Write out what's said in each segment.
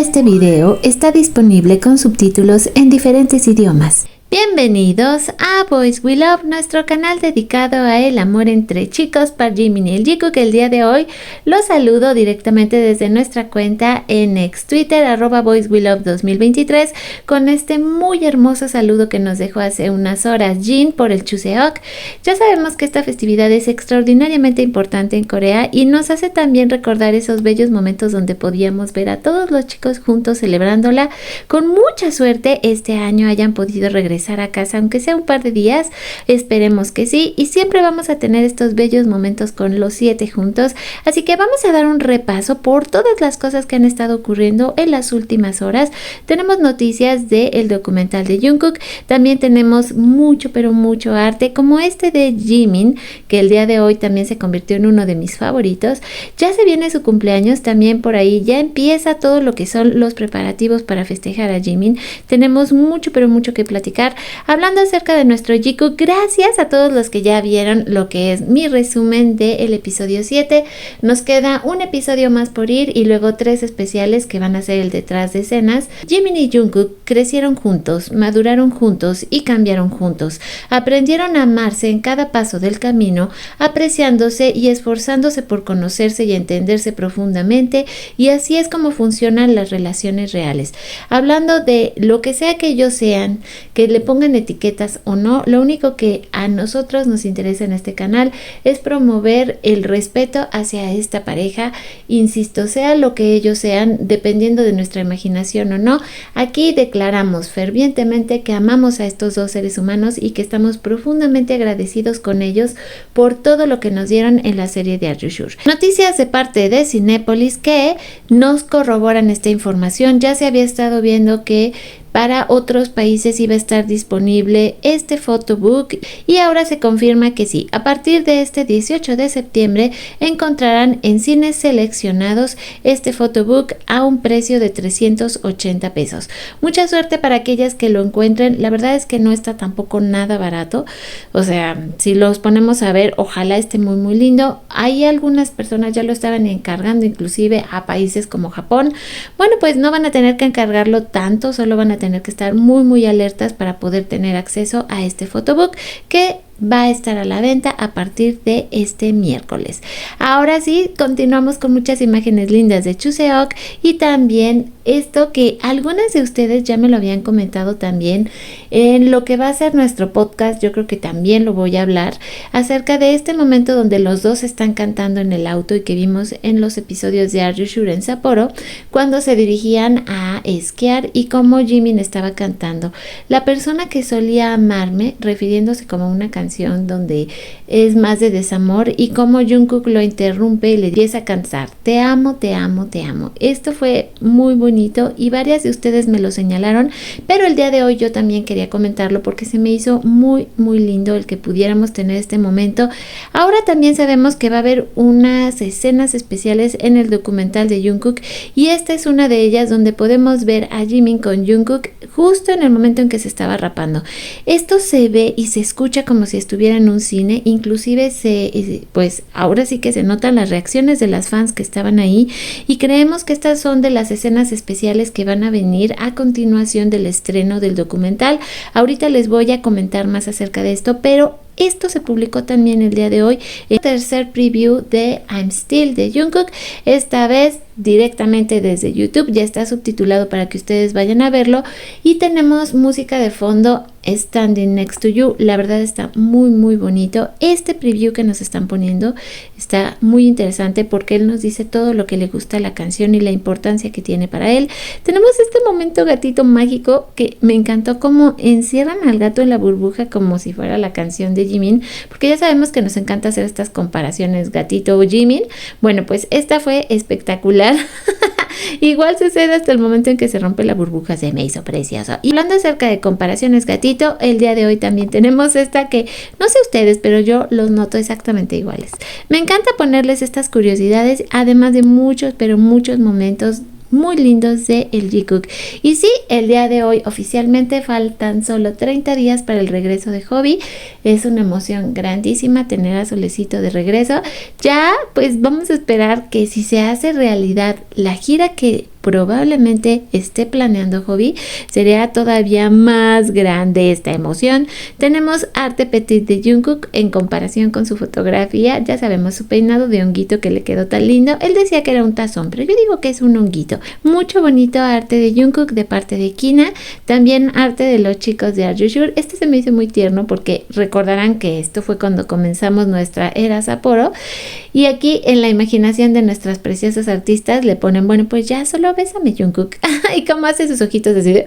Este video está disponible con subtítulos en diferentes idiomas. Bienvenidos a Boys We Love, nuestro canal dedicado a el amor entre chicos para Jimin y el Jungkook. El día de hoy los saludo directamente desde nuestra cuenta en ex Twitter, @BoysWeLove2023, con este muy hermoso saludo que nos dejó hace unas horas Jin por el Chuseok. Ya sabemos que esta festividad es extraordinariamente importante en Corea y nos hace también recordar esos bellos momentos donde podíamos ver a todos los chicos juntos celebrándola. Con mucha suerte este año hayan podido regresar a casa, aunque sea un par de días, esperemos que sí, y siempre vamos a tener estos bellos momentos con los 7 juntos, así que vamos a dar un repaso por todas las cosas que han estado ocurriendo en las últimas horas. Tenemos noticias del documental de Jungkook, también tenemos mucho, pero mucho arte, como este de Jimin, que el día de hoy también se convirtió en uno de mis favoritos. Ya se viene su cumpleaños, también por ahí ya empieza todo lo que son los preparativos para festejar a Jimin. Tenemos mucho, pero mucho que platicar. Hablando acerca de nuestro Jungkook, gracias a todos los que ya vieron lo que es mi resumen del episodio 7. Nos queda un episodio más por ir y luego 3 especiales que van a ser el detrás de escenas. Jimin y Jungkook crecieron juntos, maduraron juntos y cambiaron juntos. Aprendieron a amarse en cada paso del camino, apreciándose y esforzándose por conocerse y entenderse profundamente, y así es como funcionan las relaciones reales. Hablando de lo que sea que ellos sean, que le pongan etiquetas o no, lo único que a nosotros nos interesa en este canal es promover el respeto hacia esta pareja. Insisto, sea lo que ellos sean, dependiendo de nuestra imaginación o no, aquí declaramos fervientemente que amamos a estos dos seres humanos y que estamos profundamente agradecidos con ellos por todo lo que nos dieron en la serie de Are You Sure. Noticias de parte de Cinépolis que nos corroboran esta información. Ya se había estado viendo que para otros países iba a estar disponible este photobook y ahora se confirma que sí, a partir de este 18 de septiembre encontrarán en cines seleccionados este photobook a un precio de 380 pesos. Mucha suerte para aquellas que lo encuentren. La verdad es que no está tampoco nada barato, o sea, si los ponemos a ver, ojalá esté muy muy lindo. Hay algunas personas ya lo estaban encargando inclusive a países como Japón. Bueno, pues no van a tener que encargarlo tanto, solo van a tener que estar muy muy alertas para poder tener acceso a este photobook que va a estar a la venta a partir de este miércoles. Ahora sí, continuamos con muchas imágenes lindas de Chuseok y también esto que algunas de ustedes ya me lo habían comentado también en lo que va a ser nuestro podcast. Yo creo que también lo voy a hablar acerca de este momento donde los dos están cantando en el auto y que vimos en los episodios de Are You Sure en Sapporo, cuando se dirigían a esquiar y cómo Jimin estaba cantando La persona que solía amarme, refiriéndose como una canción donde es más de desamor, y como Jungkook lo interrumpe y le empieza a cantar te amo, te amo, te amo. Esto fue muy bonito y varias de ustedes me lo señalaron, pero el día de hoy yo también quería comentarlo porque se me hizo muy muy lindo el que pudiéramos tener este momento. Ahora también sabemos que va a haber unas escenas especiales en el documental de Jungkook y esta es una de ellas donde podemos ver a Jimin con Jungkook justo en el momento en que se estaba rapando. Esto se ve y se escucha como si estuviera en un cine, inclusive pues ahora sí que se notan las reacciones de las fans que estaban ahí, y creemos que estas son de las escenas especiales que van a venir a continuación del estreno del documental. Ahorita les voy a comentar más acerca de esto, pero esto se publicó también el día de hoy, el tercer preview de I'm Still de Jungkook, esta vez directamente desde YouTube, ya está subtitulado para que ustedes vayan a verlo, y tenemos música de fondo, Standing Next to You. La verdad está muy muy bonito. Este preview que nos están poniendo está muy interesante porque él nos dice todo lo que le gusta a la canción y la importancia que tiene para él. Tenemos este momento gatito mágico que me encantó, como encierran al gato en la burbuja como si fuera la canción de Jimin, porque ya sabemos que nos encanta hacer estas comparaciones gatito o Jimin. Bueno, pues esta fue espectacular. Igual sucede hasta el momento en que se rompe la burbuja, se me hizo precioso. Y hablando acerca de comparaciones gatito, el día de hoy también tenemos esta que no sé ustedes, pero yo los noto exactamente iguales. Me encanta ponerles estas curiosidades, además de muchos, pero muchos momentos muy lindos de el Jungkook. Y sí, el día de hoy oficialmente faltan solo 30 días para el regreso de Hobby. Es una emoción grandísima tener a Solecito de regreso. Ya pues vamos a esperar que si se hace realidad la gira que probablemente esté planeando hobby, sería todavía más grande esta emoción. Tenemos arte petit de Jungkook en comparación con su fotografía. Ya sabemos su peinado de honguito que le quedó tan lindo. Él decía que era un tazón, pero yo digo que es un honguito. Mucho bonito arte de Jungkook de parte de Kina. También arte de los chicos de Are You Sure. Este se me hizo muy tierno porque recordarán que esto fue cuando comenzamos nuestra era Sapporo. Y aquí en la imaginación de nuestras preciosas artistas le ponen, bueno, pues ya solo bésame, Jungkook. Y cómo hace sus ojitos así de...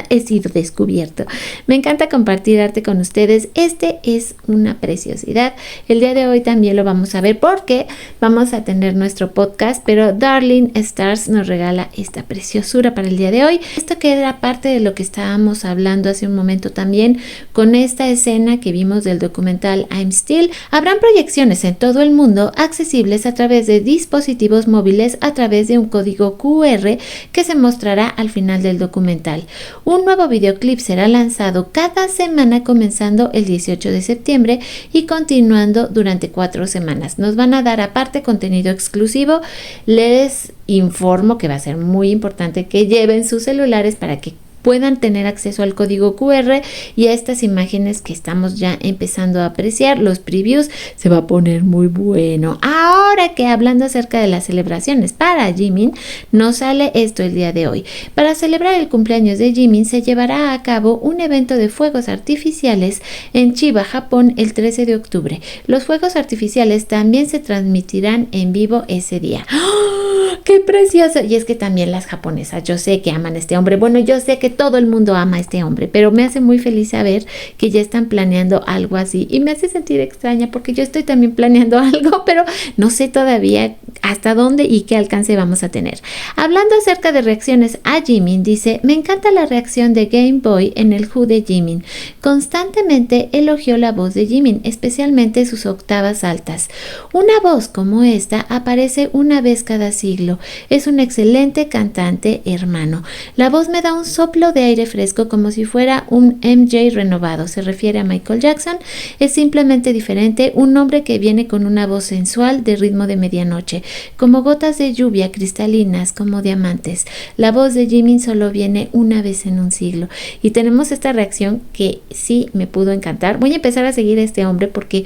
He sido descubierto. Me encanta compartir arte con ustedes. Este es una preciosidad. El día de hoy también lo vamos a ver porque vamos a tener nuestro podcast, pero Darling Stars nos regala esta preciosura para el día de hoy. Esto que era parte de lo que estábamos hablando hace un momento también con esta escena que vimos del documental I'm Still. Habrán proyecciones en todo el mundo accesibles a través de dispositivos móviles a través de un código QR que se mostrará al final del documental. Un nuevo videoclip será lanzado cada semana comenzando el 18 de septiembre y continuando durante 4 semanas. Nos van a dar aparte contenido exclusivo. Les informo que va a ser muy importante que lleven sus celulares para que puedan tener acceso al código QR y a estas imágenes que estamos ya empezando a apreciar. Los previews se va a poner muy bueno. Ahora que hablando acerca de las celebraciones para Jimin, nos sale esto el día de hoy. Para celebrar el cumpleaños de Jimin se llevará a cabo un evento de fuegos artificiales en Chiba, Japón, el 13 de octubre. Los fuegos artificiales también se transmitirán en vivo ese día. ¡Oh, qué precioso! Y es que también las japonesas, yo sé que aman a este hombre. Bueno, yo sé que todo el mundo ama a este hombre, pero me hace muy feliz saber que ya están planeando algo así y me hace sentir extraña porque yo estoy también planeando algo, pero no sé todavía hasta dónde y qué alcance vamos a tener. Hablando acerca de reacciones a Jimin, dice: me encanta la reacción de Game Boy en el Who de Jimin. Constantemente elogió la voz de Jimin, especialmente sus octavas altas. Una voz como esta aparece una vez cada siglo. Es un excelente cantante, hermano. La voz me da un soplo de aire fresco como si fuera un MJ renovado. Se refiere a Michael Jackson. Es simplemente diferente, un hombre que viene con una voz sensual de ritmo de medianoche, como gotas de lluvia cristalinas, como diamantes. La voz de Jimin solo viene una vez en un siglo. Y tenemos esta reacción que sí me pudo encantar. Voy a empezar a seguir a este hombre porque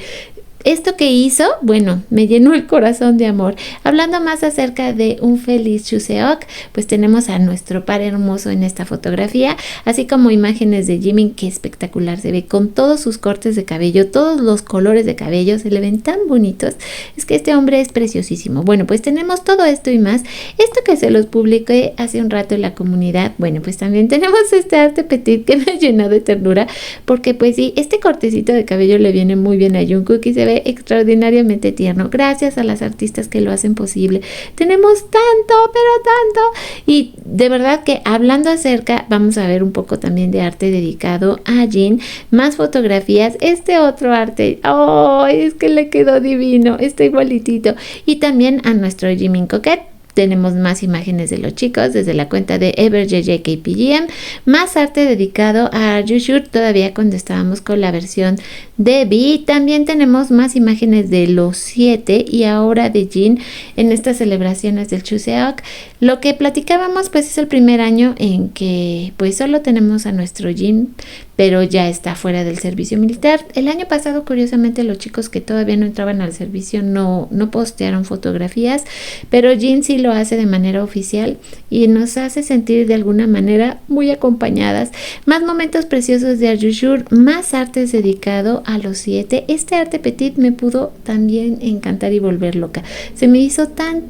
esto que hizo, bueno, me llenó el corazón de amor. Hablando más acerca de un feliz Chuseok, pues tenemos a nuestro par hermoso en esta fotografía, así como imágenes de Jimin, que espectacular se ve con todos sus cortes de cabello, todos los colores de cabello, se le ven tan bonitos. Es que este hombre es preciosísimo. Bueno, pues tenemos todo esto y más. Esto que se los publiqué hace un rato en la comunidad, bueno, pues también tenemos este arte petit que me llenó de ternura, porque pues sí, este cortecito de cabello le viene muy bien a Jungkook y se ve extraordinariamente tierno, gracias a las artistas que lo hacen posible. Tenemos tanto, pero tanto, y de verdad que hablando acerca, vamos a ver un poco también de arte dedicado a Jin, más fotografías, este otro arte, oh, es que le quedó divino, está igualitito, y también a nuestro Jimin Coquette. Tenemos más imágenes de los chicos desde la cuenta de EverJJKPGM, más arte dedicado a Are You Sure, todavía cuando estábamos con la versión de V. También tenemos más imágenes de los 7 y ahora de Jin en estas celebraciones del Chuseok. Lo que platicábamos pues es el primer año en que pues solo tenemos a nuestro Jin, pero ya está fuera del servicio militar. El año pasado, curiosamente, los chicos que todavía no entraban al servicio no postearon fotografías, pero Jin sí lo hace de manera oficial y nos hace sentir de alguna manera muy acompañadas. Más momentos preciosos de Are You Sure, más artes dedicado a los 7. Este arte petit me pudo también encantar y volver loca. Se me hizo tan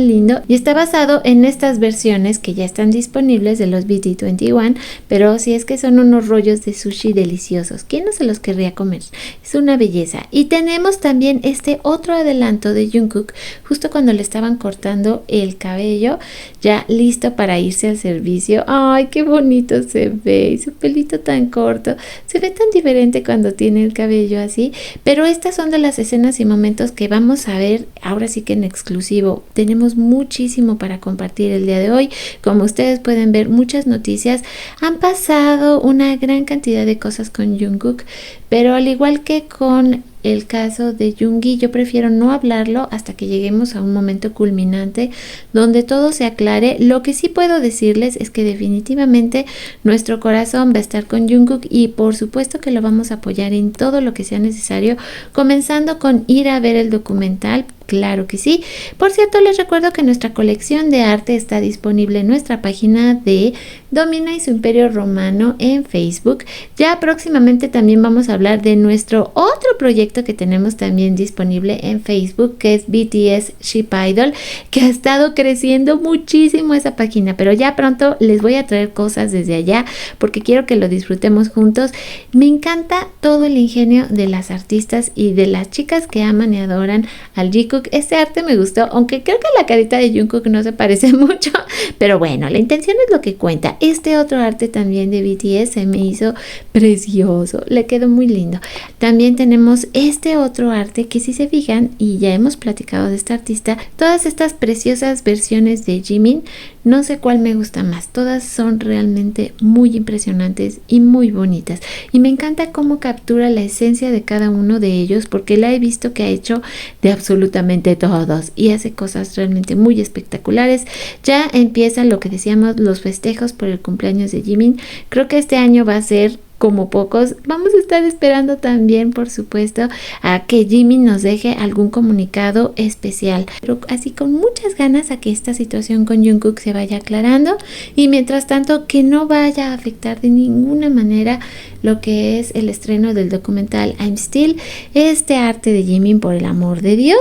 lindo y está basado en estas versiones que ya están disponibles de los BT21, pero si es que son unos rollos de sushi deliciosos. ¿Quién no se los querría comer? Es una belleza. Y tenemos también este otro adelanto de Jungkook justo cuando le estaban cortando el cabello, ya listo para irse al servicio. ¡Ay, qué bonito se ve! Y su pelito tan corto. Se ve tan diferente cuando tiene el cabello así. Pero estas son de las escenas y momentos que vamos a ver ahora sí que en exclusivo. Tenemos muchísimo para compartir el día de hoy. Como ustedes pueden ver, muchas noticias. Han pasado una gran cantidad de cosas con Jungkook, pero al igual que con el caso de Yoongi, yo prefiero no hablarlo hasta que lleguemos a un momento culminante donde todo se aclare. Lo que sí puedo decirles es que definitivamente nuestro corazón va a estar con Jungkook y por supuesto que lo vamos a apoyar en todo lo que sea necesario, comenzando con ir a ver el documental. Claro que sí. Por cierto, les recuerdo que nuestra colección de arte está disponible en nuestra página de Domina y su Imperio Romano en Facebook. Ya próximamente también vamos a hablar de nuestro otro proyecto que tenemos también disponible en Facebook, que es BTS Ship Idol, que ha estado creciendo muchísimo esa página, pero ya pronto les voy a traer cosas desde allá porque quiero que lo disfrutemos juntos. Me encanta todo el ingenio de las artistas y de las chicas que aman y adoran al Jungkook. Este arte me gustó, aunque creo que la carita de Jungkook no se parece mucho, pero bueno, la intención es lo que cuenta. Este otro arte también de BTS se me hizo precioso, le quedó muy lindo. También tenemos este otro arte que, si se fijan, y ya hemos platicado de este artista, todas estas preciosas versiones de Jimin, no sé cuál me gusta más, todas son realmente muy impresionantes y muy bonitas, y me encanta cómo captura la esencia de cada uno de ellos, porque la he visto que ha hecho de absolutamente todos y hace cosas realmente muy espectaculares. Ya empiezan lo que decíamos, los festejos por el cumpleaños de Jimin. Creo que este año va a ser como pocos. Vamos a estar esperando también, por supuesto, a que Jimin nos deje algún comunicado especial, pero así con muchas ganas a que esta situación con Jungkook se vaya aclarando, y mientras tanto que no vaya a afectar de ninguna manera lo que es el estreno del documental I'm Still. Este arte de Jimin, por el amor de Dios.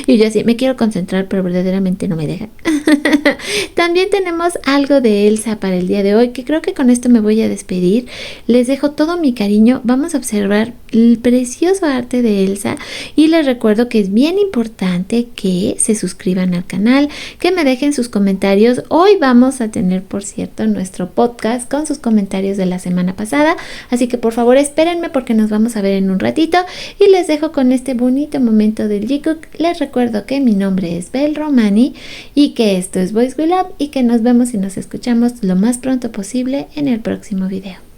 Y yo así me quiero concentrar, pero verdaderamente no me dejan. También tenemos algo de Elsa para el día de hoy, que creo que con esto me voy a despedir. Les dejo todo mi cariño. Vamos a observar el precioso arte de Elsa y les recuerdo que es bien importante que se suscriban al canal, que me dejen sus comentarios. Hoy vamos a tener, por cierto, nuestro podcast con sus comentarios de la semana pasada, así que por favor espérenme porque nos vamos a ver en un ratito, y les dejo con este bonito momento del Jungkook. Les recuerdo que mi nombre es Bel Romani y que esto es Boys Will Up, y que nos vemos y nos escuchamos lo más pronto posible en el próximo video.